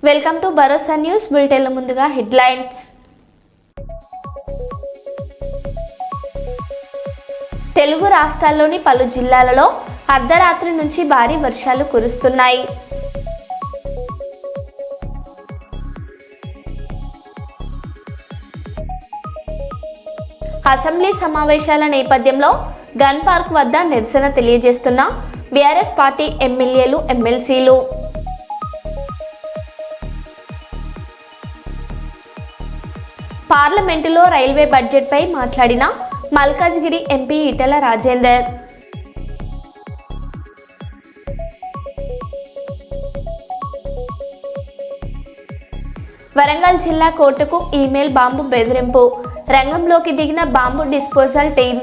Welcome to Bharosa news bulletin. ముందుగా headlines. Telugu రాష్ట్రాల్లోని పలు జిల్లాలలో అర్ధరాత్రి నుంచి భారీ వర్షాలు కురుస్తున్నాయి. అసెంబ్లీ సమావేశాల నేపథ్యంలో గన్ పార్క్ వద్ద నిరసన తెలియజేస్తున్న బీఆర్ఎస్ పార్టీ ఎమ్మెల్యేలు, ఎమ్మెల్సీలు. పార్లమెంటులో రైల్వే బడ్జెట్పై మాట్లాడిన మల్కాజ్గిరి ఎంపీ ఈటెల రాజేందర్. వరంగల్ జిల్లా కోర్టుకు ఈమెయిల్ బాంబు బెదిరింపు, రంగంలోకి దిగిన బాంబు డిస్పోజల్ టీం.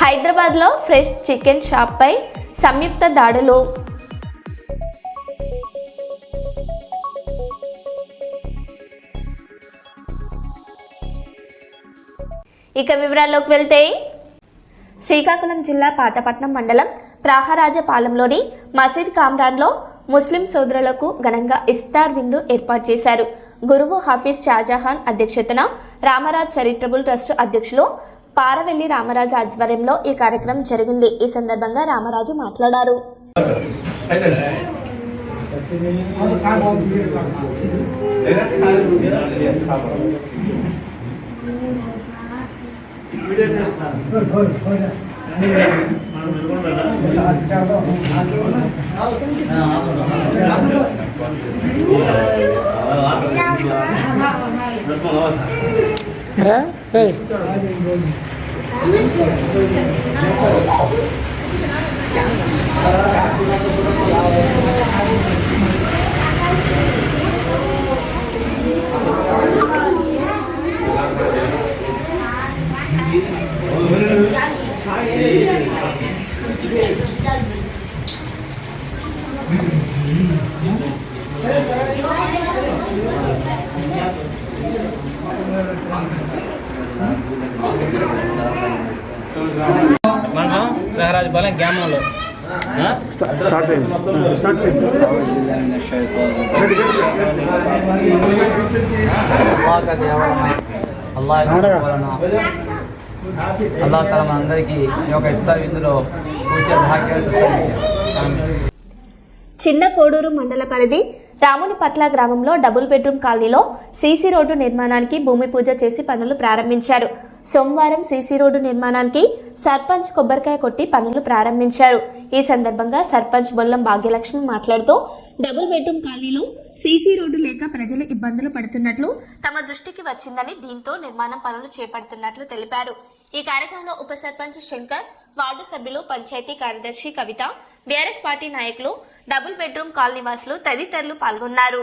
హైదరాబాద్లో ఫ్రెష్ చికెన్ షాప్పై సంయుక్త దాడులు. ఇక వివరాల్లోకి వెళ్తే, శ్రీకాకుళం జిల్లా పాతపట్నం మండలం ప్రాహరాజపాలెంలోని మసీద్ కామ్రాన్లో ముస్లిం సోదరులకు ఘనంగా ఇఫ్తార్ విందు ఏర్పాటు చేశారు. గురువు హఫీజ్ షాజహాన్ అధ్యక్షతన రామరాజ్ చారిటబుల్ ట్రస్ట్ అధ్యక్షులు పారవెల్లి రామరాజు ఆధ్వర్యంలో ఈ కార్యక్రమం జరిగింది. ఈ సందర్భంగా రామరాజు మాట్లాడారు. మనం ప్రహరాజపాలెం గ్రామంలో అల్లాహ్ తఆలా మనందరికీ ఈ యొక్క ఇఫ్తార్ విందులో కూర్చే భాగ్యాన్ని ప్రసాదించారు. చిన్న కోడూరు మండల పరిధి రామునిపట్ల గ్రామంలో డబుల్ బెడ్రూమ్ కాలనీలో సీసీ రోడ్డు నిర్మాణానికి భూమి పూజ చేసి పనులు ప్రారంభించారు. సోమవారం సీసీ రోడ్డు నిర్మాణానికి సర్పంచ్ కొబ్బరికాయ కొట్టి పనులు ప్రారంభించారు. ఈ సందర్భంగా సర్పంచ్ బొల్లం భాగ్యలక్ష్మి మాట్లాడుతూ డబుల్ బెడ్రూమ్ కాలనీలో సీసీ రోడ్డు లేక ప్రజలు ఇబ్బందులు పడుతున్నట్లు తమ దృష్టికి వచ్చిందని, దీంతో నిర్మాణం పనులు చేపడుతున్నట్లు తెలిపారు. ఈ కార్యక్రమంలో ఉప సర్పంచ్ శంకర్, వార్డు సభ్యులు, పంచాయతీ కార్యదర్శి కవిత, బీఆర్ఎస్ పార్టీ నాయకులు, డబుల్ బెడ్రూమ్ కాలనీ వాసులు తదితరులు పాల్గొన్నారు.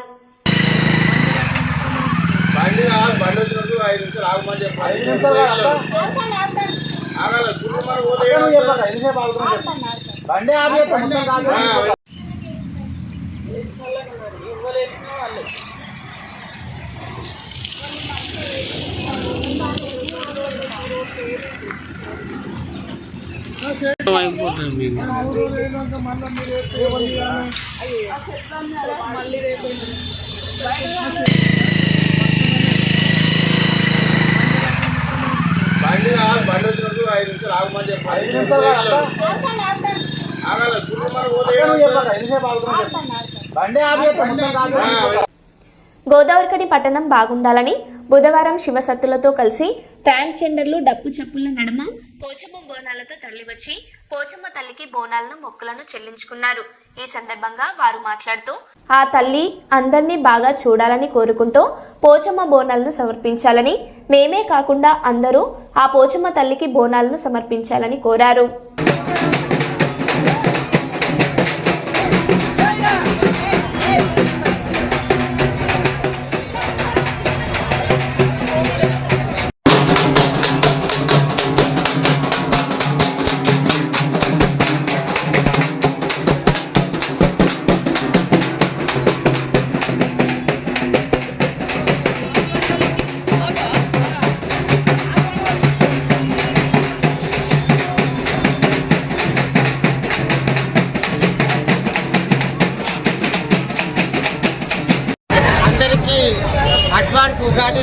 గోదావరికని పట్టణం బాగుండాలని బుధవారం శివసత్తులతో కలిసి ట్రాన్స్జెండర్లు డప్పు చప్పుల నడుమ పోచమ్మ బోనాలతో తరలివచ్చి పోచమ్మ తల్లికి బోనాలను మొక్కులను చెల్లించుకున్నారు. ఈ సందర్భంగా వారు మాట్లాడుతూ ఆ తల్లి అందరినీ బాగా చూడాలని కోరుకుంటూ పోచమ్మ బోనాలను సమర్పించాలని, మేమే కాకుండా అందరూ ఆ పోచమ్మ తల్లికి బోనాలను సమర్పించాలని కోరారు.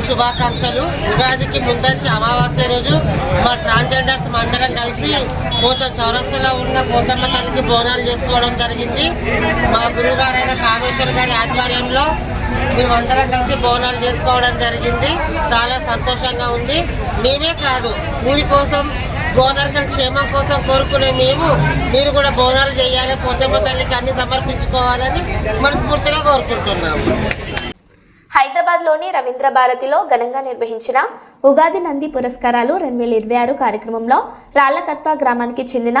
శుభాకాంక్షలు. ఉగాదికి ముందొచ్చి అమావాస్య రోజు మా ట్రాన్స్జెండర్స్ అందరం కలిసి చౌరస్తాలో ఉన్న పోచమ్మ తల్లికి బోనాలు చేసుకోవడం జరిగింది. మా గురువుగారైన కామేశ్వర్ గారి ఆధ్వర్యంలో మేమందరం కలిసి బోనాలు చేసుకోవడం జరిగింది. చాలా సంతోషంగా ఉంది. మేమే కాదు, ఊరి కోసం గోదావరి క్షేమం కోసం కోరుకునే మీరు కూడా బోనాలు చేయాలి, పోచమ్మ తల్లికి అన్ని సమర్పించుకోవాలని మనస్ఫూర్తిగా కోరుకుంటున్నాము. హైదరాబాద్లోని రవీంద్ర భారతిలో ఘనంగా నిర్వహించిన ఉగాది నంది పురస్కారాలు 2026 కార్యక్రమంలో రాళ్లకత్వ గ్రామానికి చెందిన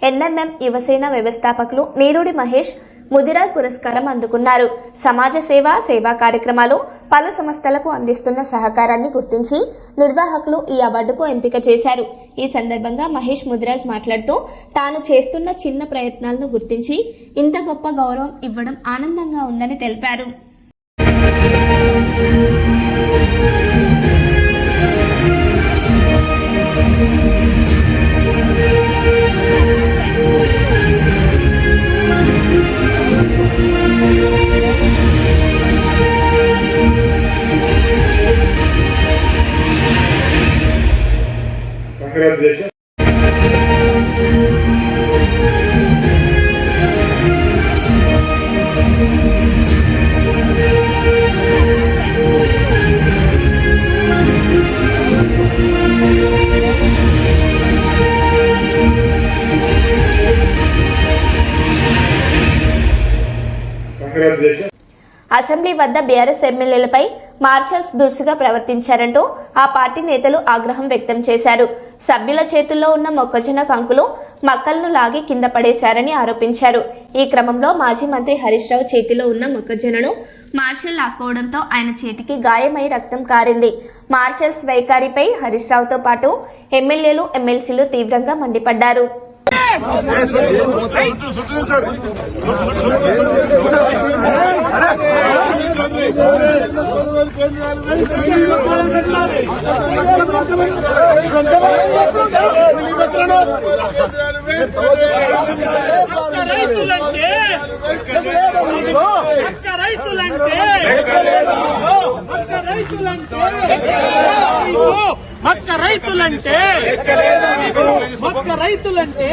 ఎన్ఎంఎం యువసేన వ్యవస్థాపకులు నీరుడి మహేష్ ముదిరాజ్ పురస్కారం అందుకున్నారు. సమాజ సేవ, సేవా కార్యక్రమాలు, పలు సంస్థలకు అందిస్తున్న సహకారాన్ని గుర్తించి నిర్వాహకులు ఈ అవార్డుకు ఎంపిక చేశారు. ఈ సందర్భంగా మహేష్ ముదిరాజ్ మాట్లాడుతూ తాను చేస్తున్న చిన్న ప్రయత్నాలను గుర్తించి ఇంత గొప్ప గౌరవం ఇవ్వడం ఆనందంగా ఉందని తెలిపారు. Congratulations. Congratulations. అసెంబ్లీ వద్ద బీఆర్ఎస్ ఎమ్మెల్యేలపై మార్షల్స్ దురుసుగా ప్రవర్తించారంటూ ఆ పార్టీ నేతలు ఆగ్రహం వ్యక్తం చేశారు. సభ్యుల చేతుల్లో ఉన్న మొక్కజొన్న కంకులు మక్కలను లాగి కింద పడేశారని ఆరోపించారు. ఈ క్రమంలో మాజీ మంత్రి హరీష్ రావు చేతిలో ఉన్న మొక్కజొన్నను మార్షల్ లాక్కోవడంతో ఆయన చేతికి గాయమై రక్తం కారింది. మార్షల్స్ వైఖరిపై హరీష్ రావుతో పాటు ఎమ్మెల్యేలు, ఎమ్మెల్సీలు తీవ్రంగా మండిపడ్డారు. మక్క రైతులంటే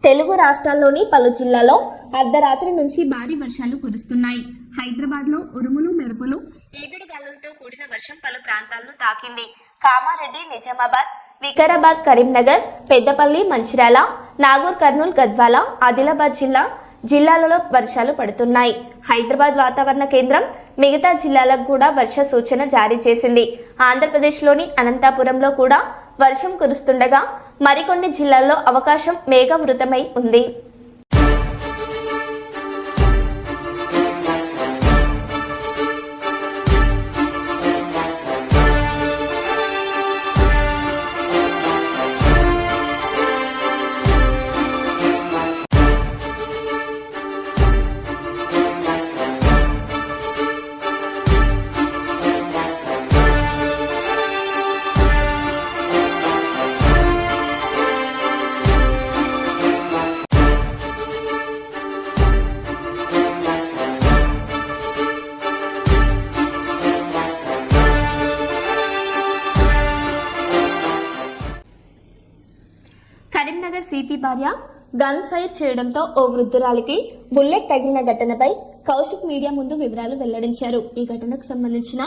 తెలుగు రాష్ట్రాల్లోని పలు జిల్లాల్లో అర్ధరాత్రి నుంచి భారీ వర్షాలు కురుస్తున్నాయి. హైదరాబాద్లో ఉరుములు, మెరుపులు, ఈదురుగాలులతో కూడిన వర్షం పలు ప్రాంతాలను తాకింది. కామారెడ్డి, నిజామాబాద్, వికారాబాద్, కరీంనగర్, పెద్దపల్లి, మంచిర్యాల, నాగూర్, కర్నూలు, గద్వాల, ఆదిలాబాద్ జిల్లాలలో వర్షాలు పడుతున్నాయి. హైదరాబాద్ వాతావరణ కేంద్రం మిగతా జిల్లాలకు కూడా వర్ష సూచన జారీ చేసింది. ఆంధ్రప్రదేశ్లోని అనంతపురంలో కూడా వర్షం కురుస్తుండగా మరికొన్ని జిల్లాల్లో అవకాశం మేఘావృతమై ఉంది. కరీంనగర్ సిపి భార్య గన్ ఫైర్ చేయడంతో ఓ వృద్ధురాలికి బుల్లెట్ తగిలిన ఘటనపై కౌశిక్ మీడియా ముందు వివరాలు వెల్లడించారు. ఈ ఘటనకు సంబంధించిన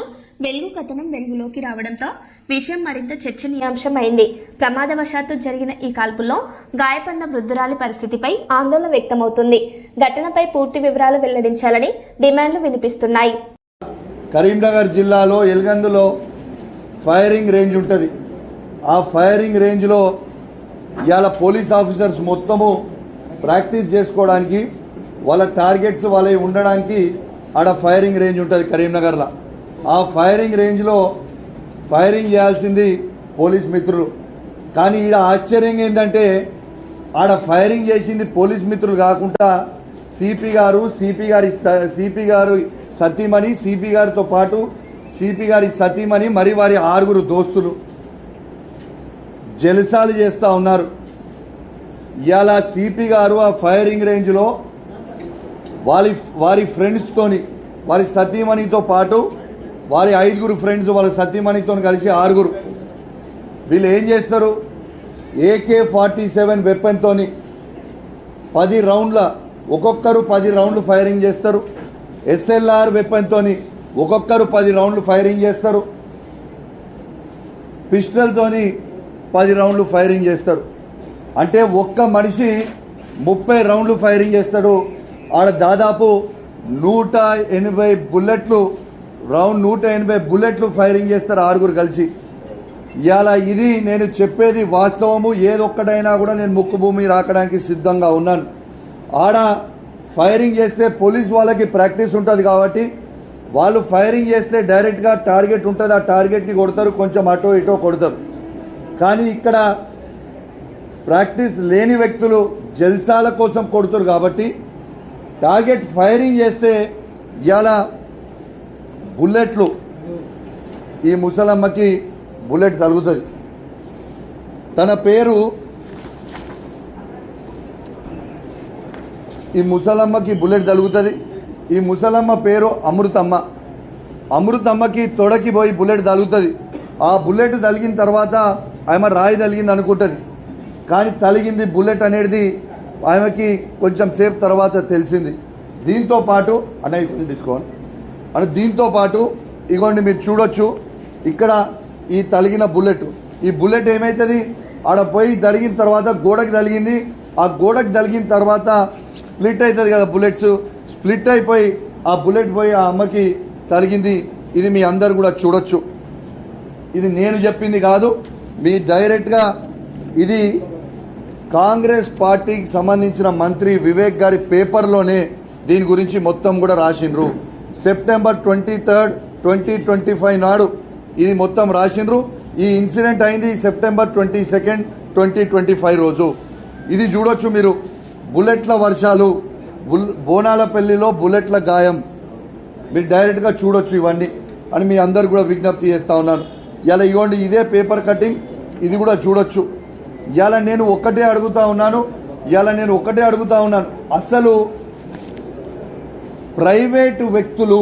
వెలుగు కథనం వెలుగులోకి రావడంతో విషయం మరింత చర్చనీయాంశమైంది. ప్రమాదవశాత్తు జరిగిన ఈ కాల్పుల్లో గాయపడిన వృద్ధురాలి పరిస్థితిపై ఆందోళన వ్యక్తమవుతుంది. ఘటనపై పూర్తి వివరాలు వెల్లడించాలని డిమాండ్లు వినిపిస్తున్నాయి. కరీంనగర్ జిల్లాలో ఎల్గందులో ఫైరింగ్ రేంజ్ ఉంటుంది. ఆ ఫైరింగ్ రేంజ్లో ఇవాళ పోలీస్ ఆఫీసర్స్ మొత్తము ప్రాక్టీస్ చేసుకోవడానికి వాళ్ళ టార్గెట్స్ వాళ్ళవి ఉండడానికి ఆడ ఫైరింగ్ రేంజ్ ఉంటుంది కరీంనగర్లో. ఆ ఫైరింగ్ రేంజ్లో ఫైరింగ్ చేయాల్సింది పోలీస్ మిత్రులు. కానీ ఈడ ఆశ్చర్యంగా ఏంటంటే ఆడ ఫైరింగ్ చేసింది పోలీస్ మిత్రులు కాకుండా సిపి గారు సతీమణి, సిపి గారితో పాటు సిపి గారి సతీమణి, మరి వారి 6 దోస్తులు జలసాలు చేస్తూ ఉన్నారు. ఇవాళ సిపి గారు ఆ ఫైరింగ్ రేంజ్లో వారి ఫ్రెండ్స్తోని, వారి సతీమణితో పాటు వారి 5 ఫ్రెండ్స్ వాళ్ళ సతీమణితో కలిసి 6 వీళ్ళు ఏం చేస్తారు, AK-47 వెపన్తో 10 రౌండ్ల ఒక్కొక్కరు 10 రౌండ్లు ఫైరింగ్ చేస్తారు. SLR వెపన్తో ఒక్కొక్కరు 10 రౌండ్లు ఫైరింగ్ చేస్తారు. పిస్టల్తోని 10 రౌండ్లు ఫైరింగ్ చేస్తారు. అంటే ఒక్క మనిషి 30 రౌండ్లు ఫైరింగ్ చేస్తాడు. ఆడ దాదాపు 180 బుల్లెట్లు, 180 బుల్లెట్లు ఫైరింగ్ చేస్తారు 6 కలిసి. ఇవాళ ఇది నేను చెప్పేది వాస్తవము. ఏదొక్కడైనా కూడా నేను ముక్కు భూమి రాకడానికి సిద్ధంగా ఉన్నాను. ఆడ ఫైరింగ్ చేస్తే పోలీస్ వాళ్ళకి ప్రాక్టీస్ ఉంటుంది కాబట్టి వాళ్ళు ఫైరింగ్ చేస్తే డైరెక్ట్గా టార్గెట్ ఉంటుంది, ఆ టార్గెట్కి కొడతారు, కొంచెం అటో ఇటో కొడతారు. కానీ ఇక్కడ ప్రాక్టీస్ లేని వ్యక్తులు జల్సాల కోసం కొడుతారు కాబట్టి టార్గెట్ ఫైరింగ్ చేస్తే ఇవాళ బుల్లెట్లు ఈ ముసలమ్మకి బుల్లెట్ తగులుతుంది. తన పేరు ఈ ముసలమ్మకి బుల్లెట్ తగులుతుంది. ఈ ముసలమ్మ పేరు అమృతమ్మ. అమృతమ్మకి తొడకి పోయి బుల్లెట్ తగులుతుంది. ఆ బుల్లెట్ తగిలిన తర్వాత ఆమె రాయి తగిలింది అనుకుంటుంది, కానీ తగిలింది బుల్లెట్ అనేది ఆమెకి కొంచెం సేపు తర్వాత తెలిసింది. దీంతో పాటు అన్నయ్య తీసుకోండి అంటే దీంతో పాటు ఇగోండి మీరు చూడొచ్చు ఇక్కడ ఈ తగిలిన బుల్లెట్. ఈ బుల్లెట్ ఏమవుతుంది, ఆడ పోయి తగిలిన తర్వాత గోడకి తగిలింది. ఆ గోడకి తగిలిన తర్వాత స్ప్లిట్ అవుతుంది కదా, బుల్లెట్స్ స్ప్లిట్ అయిపోయి ఆ బుల్లెట్ పోయి ఆ అమ్మకి తగిలింది. ఇది మీ అందరు కూడా చూడొచ్చు. ఇది నేను చెప్పింది కాదు, మీ డైరెక్ట్గా ఇది కాంగ్రెస్ పార్టీకి సంబంధించిన మంత్రి వివేక్ గారి పేపర్లోనే దీని గురించి మొత్తం కూడా రాసిండ్రు. సెప్టెంబర్ 23, 2025 నాడు ఇది మొత్తం రాసిండ్రు. ఈ ఇన్సిడెంట్ అయింది సెప్టెంబర్ 22, 2025 రోజు. ఇది చూడొచ్చు మీరు, బుల్లెట్ల వర్షాలు, బోనాలపల్లిలో బుల్లెట్ల గాయం, మీరు డైరెక్ట్గా చూడొచ్చు ఇవన్నీ అని మీ అందరు కూడా విజ్ఞప్తి చేస్తూ ఉన్నాను. ఇలా ఇవ్వండి ఇదే పేపర్ కటింగ్, ఇది కూడా చూడొచ్చు. ఇలా నేను ఒక్కటే అడుగుతా ఉన్నాను, అసలు ప్రైవేటు వ్యక్తులు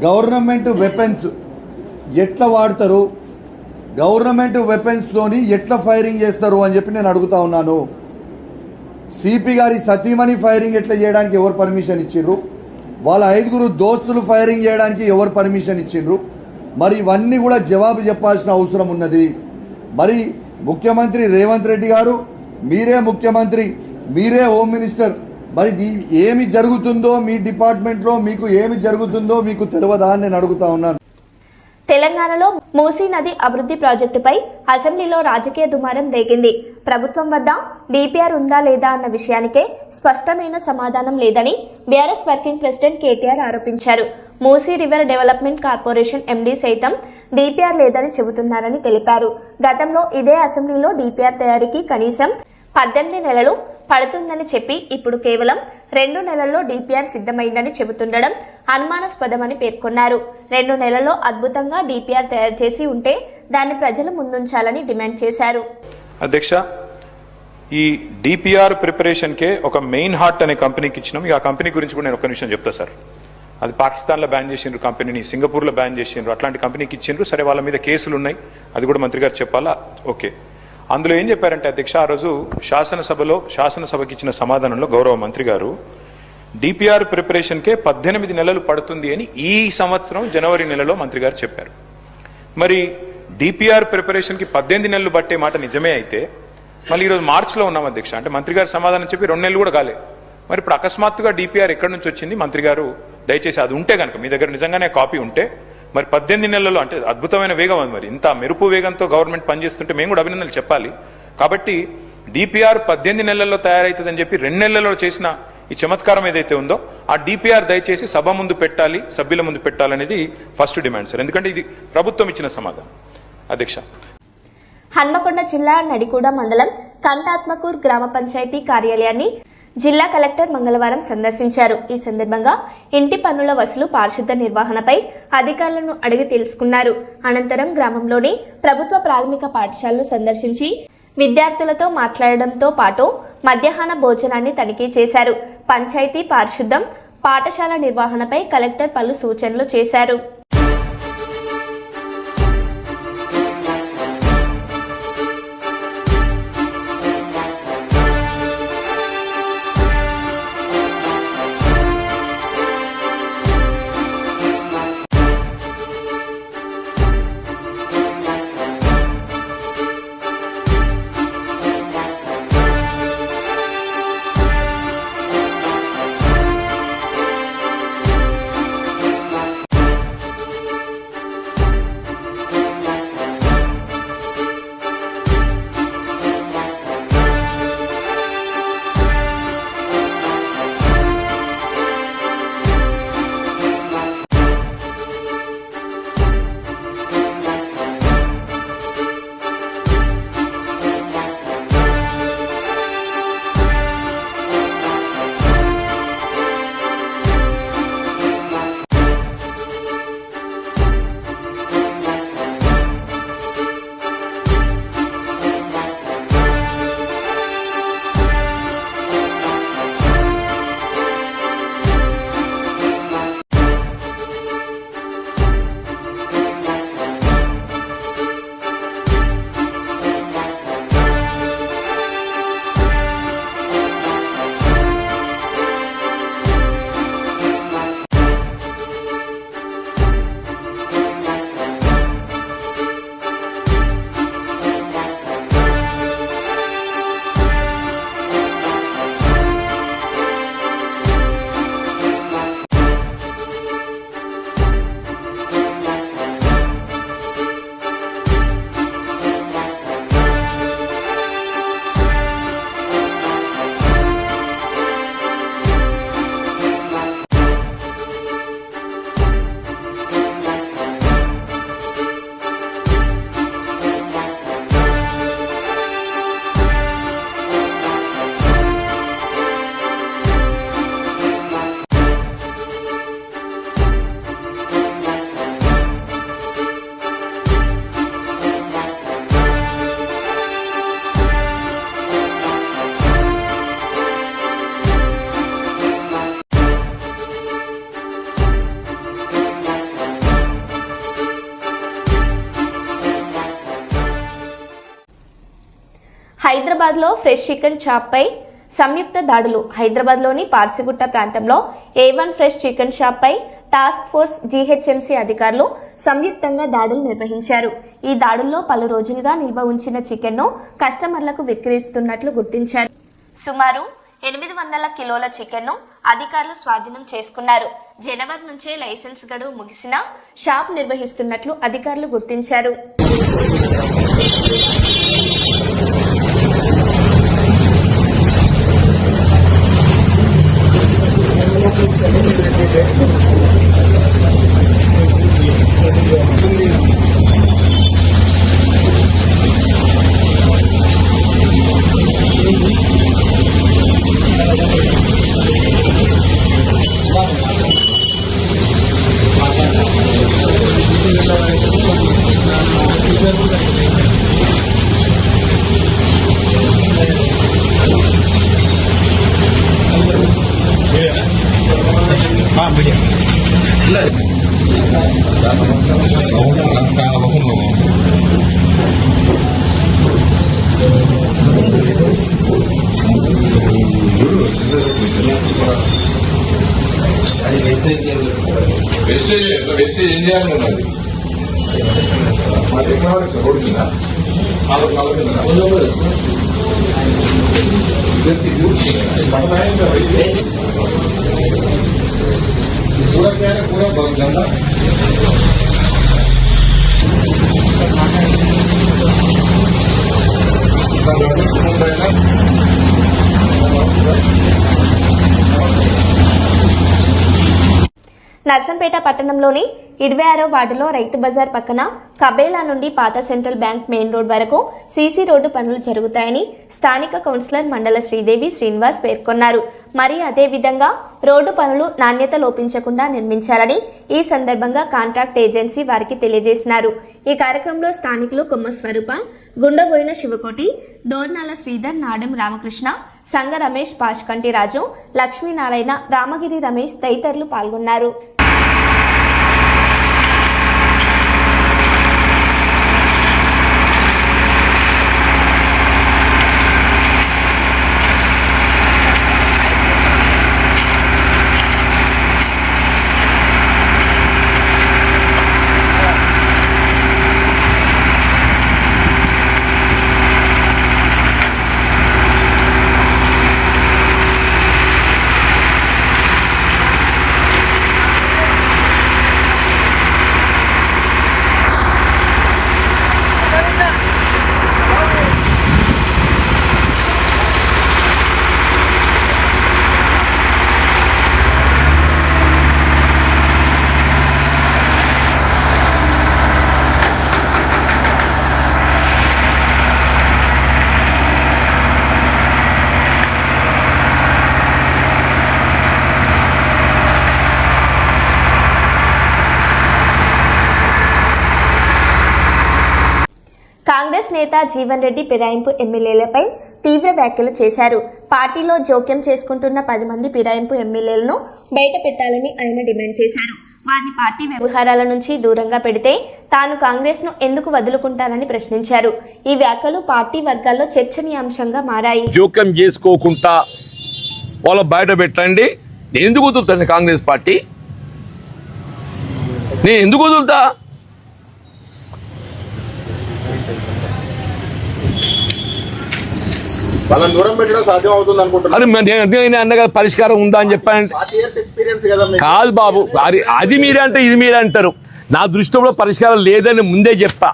గవర్నమెంట్ వెపన్స్ ఎట్లా వాడతారు, గవర్నమెంట్ వెపన్స్తోని ఎట్లా ఫైరింగ్ చేస్తారు అని చెప్పి నేను అడుగుతా ఉన్నాను. సిపి గారి సతీమణి ఫైరింగ్ ఎట్లా చేయడానికి ఎవరు పర్మిషన్ ఇచ్చిండ్రు, వాళ్ళ 5 దోస్తులు ఫైరింగ్ చేయడానికి ఎవరు పర్మిషన్ ఇచ్చిండ్రు, మరి ఇవన్నీ కూడా జవాబు చెప్పాల్సిన అవసరం ఉన్నది. మరి ముఖ్యమంత్రి రేవంత్ రెడ్డి గారు, మీరే ముఖ్యమంత్రి, మీరే హోమ్ మినిస్టర్, మరి ఏమి జరుగుతుందో మీ డిపార్ట్మెంట్లో మీకు ఏమి జరుగుతుందో మీకు తెలియదా అని నేను అడుగుతా ఉన్నాను. తెలంగాణలో మూసీ నది అభివృద్ధి ప్రాజెక్టుపై అసెంబ్లీలో రాజకీయ దుమారం రేగింది. ప్రభుత్వం వద్ద డిపిఆర్ ఉందా లేదా అన్న విషయానికే స్పష్టమైన సమాధానం లేదని బీఆర్ఎస్ వర్కింగ్ ప్రెసిడెంట్ కేటీఆర్ ఆరోపించారు. Musi river development corporation MD సైతం డిపిఆర్ లేదని చెబుతున్నారని తెలిపారు. గతంలో ఇదే అసెంబ్లీలో డిపిఆర్ తయారీకి కనీసం 18 నెలలు పడుతుందని చెప్పి ఇప్పుడు కేవలం 2 నెలల్లో డిపిఆర్ సిద్ధమైందని చెబుతుండడం అనుమానాస్పదమని పేర్కొన్నారు. 2 నెలల్లో అద్భుతంగా డిపిఆర్ తయారు చేసి ఉంటే దాన్ని ప్రజల ముందుంచాలని డిమాండ్ చేశారు. అధ్యక్ష, ఈ డిపిఆర్ ప్రిపరేషన్కే ఒక మెయిన్ హార్ట్ అనే కంపెనీకి ఇచ్చినాం. ఆ కంపెనీ గురించి కూడా నేను ఒక నిమిషం చెప్తా సార్. అది పాకిస్తాన్లో బ్యాన్ చేసిండ్రు కంపెనీని, సింగపూర్లో బ్యాన్ చేసిండ్రు, అట్లాంటి కంపెనీకి ఇచ్చిండ్రు. సరే, వాళ్ళ మీద కేసులు ఉన్నాయి, అది కూడా మంత్రి గారు చెప్పాలా. ఓకే, అందులో ఏం చెప్పారంటే అధ్యక్ష, ఆ రోజు శాసనసభకి ఇచ్చిన సమాధానంలో గౌరవ మంత్రి గారు డిపిఆర్ ప్రిపరేషన్కే 18 నెలలు పడుతుంది అని ఈ సంవత్సరం జనవరి నెలలో మంత్రి గారు చెప్పారు. మరి డిపిఆర్ ప్రిపరేషన్కి 18 నెలలు పట్టే మాట నిజమే అయితే మళ్ళీ ఈరోజు మార్చిలో ఉన్నాం అధ్యక్ష. అంటే మంత్రి గారు సమాధానం చెప్పి 2 నెలలు కూడా కాలే. మరి ఇప్పుడు అకస్మాత్తుగా డిపిఆర్ ఎక్కడి నుంచి వచ్చింది మంత్రి గారు, దయచేసి అది ఉంటే కనుక మీ దగ్గర నిజంగానే కాపీ ఉంటే మరి 18 నెలల్లో అంటే అద్భుతమైన వేగం అది. మరి ఇంత మెరుపు వేగంతో గవర్నమెంట్ పనిచేస్తుంటే మేము కూడా అభినందనలు చెప్పాలి. కాబట్టి డిపిఆర్ 18 నెలల్లో తయారైతుందని చెప్పి 2 నెలల్లో చేసిన ఈ చమత్కారం ఏదైతే ఉందో ఆ డిపిఆర్ దయచేసి సభ ముందు పెట్టాలి, సభ్యుల ముందు పెట్టాలనేది ఫస్ట్ డిమాండ్ సార్. ఎందుకంటే ఇది ప్రభుత్వం ఇచ్చిన సమాధానం. అధ్యక్ష, హన్మకొండ జిల్లా నడికూడ మండలం కంటాత్మకూర్ గ్రామ పంచాయతీ కార్యాలయాన్ని జిల్లా కలెక్టర్ మంగళవారం సందర్శించారు. ఈ సందర్భంగా ఇంటి పన్నుల వసూలు పారిశుద్ధ నిర్వహణపై అధికారులను అడిగి తెలుసుకున్నారు. అనంతరం గ్రామంలోని ప్రభుత్వ ప్రాథమిక పాఠశాలను సందర్శించి విద్యార్థులతో మాట్లాడడంతో పాటు మధ్యాహ్న భోజనాన్ని తనిఖీ చేశారు. పంచాయతీ పారిశుద్ధం, పాఠశాల నిర్వహణపై కలెక్టర్ పలు సూచనలు చేశారు. హైదరాబాద్లో ఫ్రెష్ చికెన్ షాప్పై సంయుక్త దాడులు. హైదరాబాద్లోని పార్సిగుట్ట ప్రాంతంలో A1 ఫ్రెష్ చికెన్ షాప్పై టాస్క్ ఫోర్స్ GHMC అధికారులు సంయుక్తంగా దాడులు నిర్వహించారు. ఈ దాడుల్లో పలు రోజులుగా నిల్వ ఉంచిన చికెన్ను కస్టమర్లకు విక్రయిస్తున్నట్లు గుర్తించారు. సుమారు 800 కిలోల చికెన్ను అధికారులు స్వాధీనం చేసుకున్నారు. జనవరి నుంచే లైసెన్స్ గడువు ముగిసిన షాప్ నిర్వహిస్తున్నట్లు అధికారులు గుర్తించారు. వెస్టేజ్ ఇండియాలో ఉన్నది రోడ్డు కింద पूरा क्या है पूरा गंदा నర్సంపేట పట్టణంలోని 26వ వార్డులో రైతు బజార్ పక్కన కబేలా నుండి పాత సెంట్రల్ బ్యాంక్ మెయిన్ రోడ్ వరకు సీసీ రోడ్డు పనులు జరుగుతాయని స్థానిక కౌన్సిలర్ మండల శ్రీదేవి శ్రీనివాస్ పేర్కొన్నారు. మరి అదేవిధంగా రోడ్డు పనులు నాణ్యత లోపించకుండా నిర్మించాలని ఈ సందర్భంగా కాంట్రాక్ట్ ఏజెన్సీ వారికి తెలియజేసినారు. ఈ కార్యక్రమంలో స్థానికులు కొమ్మ స్వరూప, గుండబోయిన శివకోటి, దోర్నాల శ్రీధర్, నాడెం రామకృష్ణ, సంగ రమేష్, పాష్కంటి రాజు, లక్ష్మీనారాయణ, రామగిరి రమేష్ తదితరులు పాల్గొన్నారు. కాంగ్రెస్ నేత జీవన్ రెడ్డి ఫిరాయింపు ఎమ్మెల్యేలపై తీవ్ర వ్యాఖ్యలు చేశారు. పార్టీలో జోక్యం చేసుకుంటున్న 10 మంది ఫిరాయింపు ఎమ్మెల్యేలను బయట పెట్టాలని ఆయన డిమాండ్ చేశారు. వారిని పార్టీ వ్యవహారాల నుంచి దూరంగా పెడితే తాను కాంగ్రెస్ ను ఎందుకు వదులుకుంటానని ప్రశ్నించారు. ఈ వ్యాఖ్యలు పార్టీ వర్గాల్లో చర్చనీయాంశంగా మారాయి. జోక్యం చేసుకోకుండా వాళ్ళ బయట పెట్టండి. నేను ఎందుకు వదులుతాను కాంగ్రెస్ పార్టీ? నేను ఎందుకు వదులుతా? వాళ్ళని దూరం పెట్టడం సాధ్యం అవుతుంది అనుకుంటున్నారు. నేను అన్నగా పరిష్కారం ఉందా అని చెప్పానంటే కాదు బాబు, అది మీరే అంటే ఇది మీరే అంటారు. నా దృష్టిలో పరిష్కారం లేదని ముందే చెప్పా.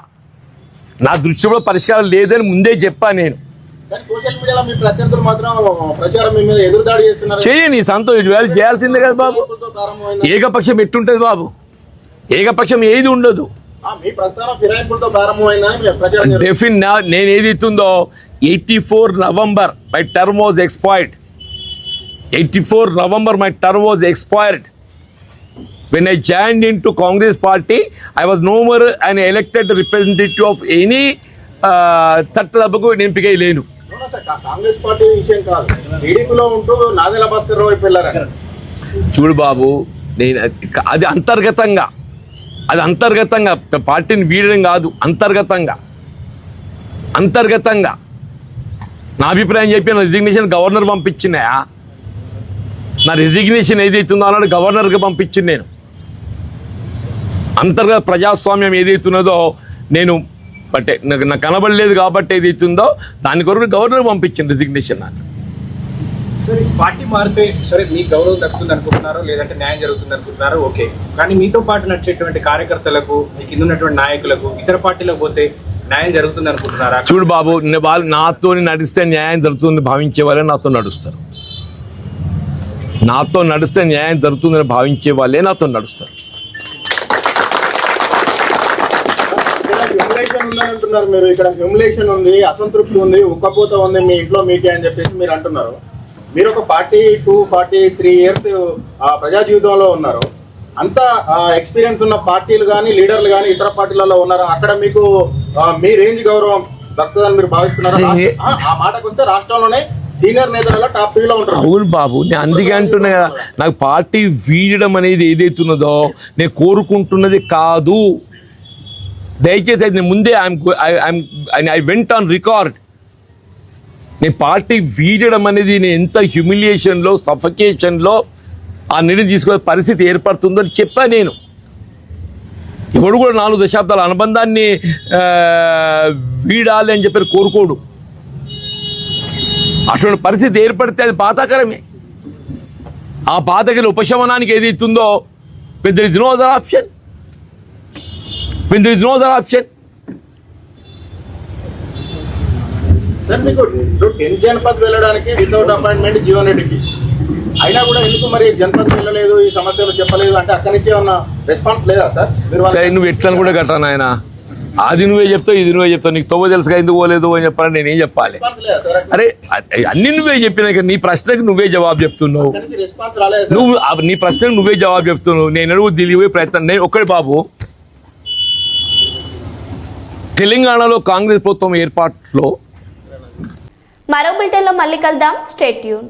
నేను సోషల్ మీడియాలో మీ ప్రత్యర్థులు మాత్రం ప్రచారం మీ మీద ఎదురుదాడి చేస్తున్నారు. చేయని సంతోషం చేయాల్సిందే కదా బాబు. ఏకపక్షం ఎట్టుంటది బాబు? ఏకపక్షం ఏది ఉండదు. మీ ప్రస్థానం ఫిరాయింపులతో ప్రారంభమైందని ప్రచారం. నేను ఏది ఇస్తుందో 84 November my term was expired. 84 November my term was expired. When I joined into Congress party, I was no more an elected representative of any చట్టసభకు ఎంపిక లేను. కాంగ్రెస్ పార్టీ విషయం కాదు, టీడీపీలో ఉంటూ నాదెల భాస్కర్ రావు వైపు వెళ్ళారు. చూడు బాబు, నేను అది అంతర్గతంగా పార్టీని వీడడం కాదు, అంతర్గతంగా నా అభిప్రాయం చెప్పి నా రిజిగ్నేషన్ గవర్నర్ పంపించినాయా? నా రిజిగ్నేషన్ ఏదైతుందో అన్నాడు గవర్నర్కి పంపించింది. నేను అంతర్గత ప్రజాస్వామ్యం ఏదైతున్నదో నేను బట్టే నాకు కనబడలేదు కాబట్టి ఏదైతుందో దాని కొరకు గవర్నర్ పంపించింది రిజిగ్నేషన్. నాకు సరే, పార్టీ మారితే సరే మీకు గౌరవం దక్కుతుంది అనుకుంటున్నారో లేదంటే న్యాయం జరుగుతుంది అనుకుంటున్నారో ఓకే, కానీ మీతో పాటు నడిచేటువంటి కార్యకర్తలకు, మీ కింద ఉన్నటువంటి నాయకులకు ఇతర పార్టీలకు పోతే న్యాయం జరుగుతుంది అనుకుంటున్నారా? చూడు బాబు, వాళ్ళు నాతో నడిస్తే న్యాయం జరుగుతుంది భావించే వాళ్ళే నాతో నడుస్తారు. నాతో నడిస్తే న్యాయం జరుగుతుందని భావించే వాళ్ళే నాతో నడుస్తారు. హ్యూమిలేషన్ ఉందని అంటున్నారు మీరు. ఇక్కడ హ్యూమిలేషన్ ఉంది, అసంతృప్తి ఉంది, ఉక్కపోత ఉంది మీ ఇంట్లో మీకే అని చెప్పేసి మీరు అంటున్నారు. మీరు ఒక 43 years ప్రజా జీవితంలో ఉన్నారు. అంత ఎక్స్పీరియన్స్ ఉన్న పార్టీలు కానీ లీడర్లు కానీ ఇతర పార్టీలలో ఉన్నారు. అక్కడ మీకు మీ రేంజ్ గౌరవం దక్కుతుందని మీరు భావిస్తున్నారు? ఆ మాటకు వస్తే రాష్ట్రంలోనే సీనియర్ నేతలలో టాప్ 3 లో ఉంటారు. అవును బాబు, నేను అందుకే అంటున్నా కదా, నాకు పార్టీ వీడడం అనేది ఏదైతున్నదో నేను కోరుకుంటున్నది కాదు. దయచేసి నేను ముందే ఐ వెంట్ ఆన్ రికార్డ్. నేను పార్టీ వీడడం అనేది నేను ఎంత హ్యూమిలియేషన్లో, సఫకేషన్లో ఆ నిర్ణయం తీసుకునే పరిస్థితి ఏర్పడుతుందో అని చెప్పా. నేను ఎవడు కూడా 4 దశాబ్దాల అనుబంధాన్ని వీడాలి అని చెప్పి కోరుకోడు. అటువంటి పరిస్థితి ఏర్పడితే అది బాధాకరమే. ఆ బాధకి ఉపశమనానికి ఏదైతుందో when there is no other option sir మీకు 10 జనపద్ వెళ్ళడానికి వితౌట్ అపాయింట్మెంట్ జీవన్ రెడ్డికి అయినా కూడా ఎందుకు మరి జనపద్ వెళ్ళలేదు, ఈ సమస్యలు చెప్పలేదు అంటే అక్కడి నుంచి ఏమన్నా రెస్పాన్స్ లేదా సార్? మీరు సరే నువ్వు ఎట్లా కూడా కట్టరా నాయన, అది నువ్వే చెప్తావు ఇది నువ్వే చెప్తావు, నీకు తవ్వ తెలుసుగా ఎందుకు పోలేదు అని చెప్పాలని నేనేం చెప్పాలి? రెస్పాన్స్ లేదా సార్? అరే అన్ని నువ్వే చెప్పినాక నీ ప్రశ్నకు నువ్వే జవాబు చెప్తున్నావు. అక్కడి నుంచి రెస్పాన్స్ రాలేదు సార్. నువ్వు నీ ప్రశ్నకు నువ్వే జవాబు చెప్తున్నావు. నేను అడుగు ఢిల్లీ పోయే ప్రయత్నం నేను ఒక్కడి బాబు. తెలంగాణలో కాంగ్రెస్ ప్రభుత్వం ఏర్పాటులో మరో బులెటిన్లో మళ్ళీ కలుద్దాం. Stay tune.